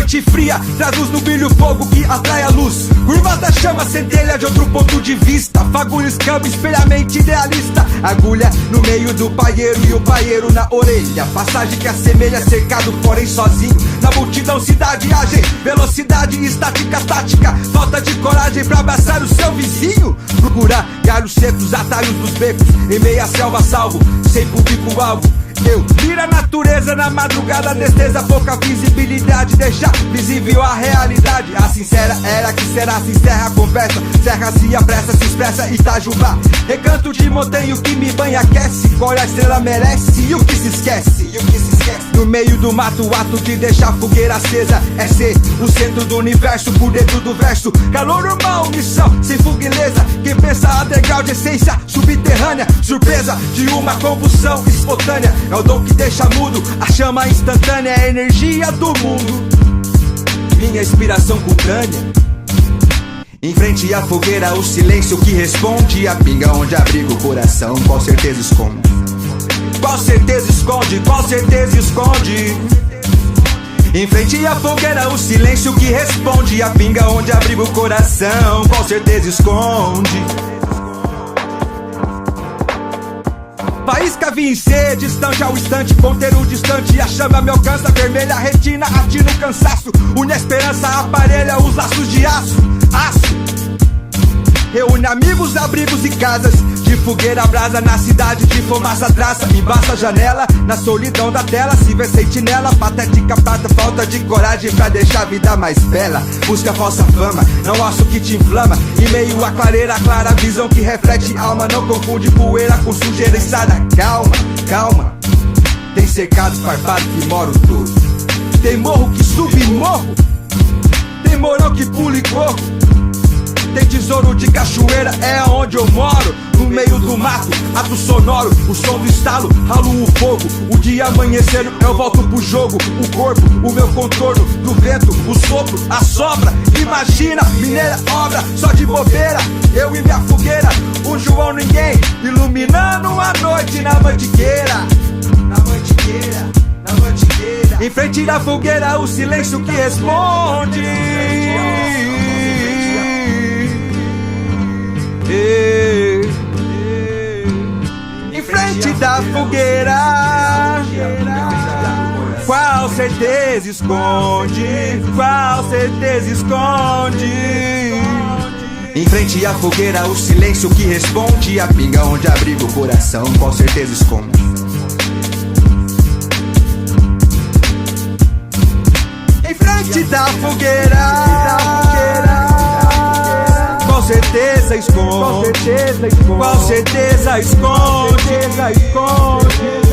mente fria traduz no brilho fogo que atrai a luz. Curvas da chama, centelha de outro ponto de vista. Fagulha, escama, espelha a mente idealista. Agulha no meio do paieiro e o paieiro na orelha. Passagem que assemelha cercado, porém sozinho. Na multidão cidade age, velocidade estática, tática. Falta de coragem pra abraçar o seu vizinho. Procurar galhos secos, atalhos dos becos. Em meia selva salvo, sem público-alvo. Eu viro a natureza na madrugada, destreza, pouca visibilidade, deixar visível a realidade. A sincera era que será, se encerra a conversa. Serra-se, apressa, se expressa Itajubá. Recanto de montanha, o que me banha aquece. Qual a estrela merece e o que se esquece? No meio do mato, o ato de deixar a fogueira acesa é ser o centro do universo, por dentro do verso. Calor, uma omissão, sem fuguileza. Quem pensa a degrau de essência subterrânea. Surpresa de uma convulsão espontânea. É o dom que deixa mudo, a chama instantânea. É a energia do mundo, minha inspiração cutânea. Em frente à fogueira, o silêncio que responde. A pinga onde abriga o coração, com certeza esconde. Com certeza esconde, com certeza esconde. Em frente à fogueira, o silêncio que responde. A pinga onde abriga o coração, com certeza esconde. Faísca vim ser, distante ao instante, ponteiro distante, a chama me alcança, vermelha a retina, atira o cansaço, une a esperança, aparelha os laços de aço, reúne amigos, abrigos e casas, de fogueira brasa na cidade de fumaça traça, embaça a janela, na solidão da tela, se vê sentinela, patética prata, falta de coragem pra deixar a vida mais bela, busca falsa fama, não acho que te inflama, em meio à clareira, clara visão que reflete alma, não confunde poeira com sujeira e sada, calma, calma, tem cercado farpado que mora o touro, tem morro que sube morro, tem morão que pula e corro. Tem tesouro de cachoeira, é onde eu moro. No meio do mato, ato sonoro, o som do estalo, ralo o fogo. O dia amanhecendo, eu volto pro jogo. O corpo, o meu contorno, do vento, o sopro, a sobra. Imagina, mineira obra, só de bobeira. Eu e minha fogueira, o João ninguém, iluminando a noite na mantiqueira. Na mantiqueira, na mantiqueira. Em frente da fogueira, o silêncio que responde. Em frente da fogueira, qual certeza esconde, qual certeza esconde. Em frente à fogueira, o silêncio que responde. A pinga onde abriga o coração, qual certeza esconde. Em frente da fogueira, com certeza esconde, com certeza esconde, com certeza esconde.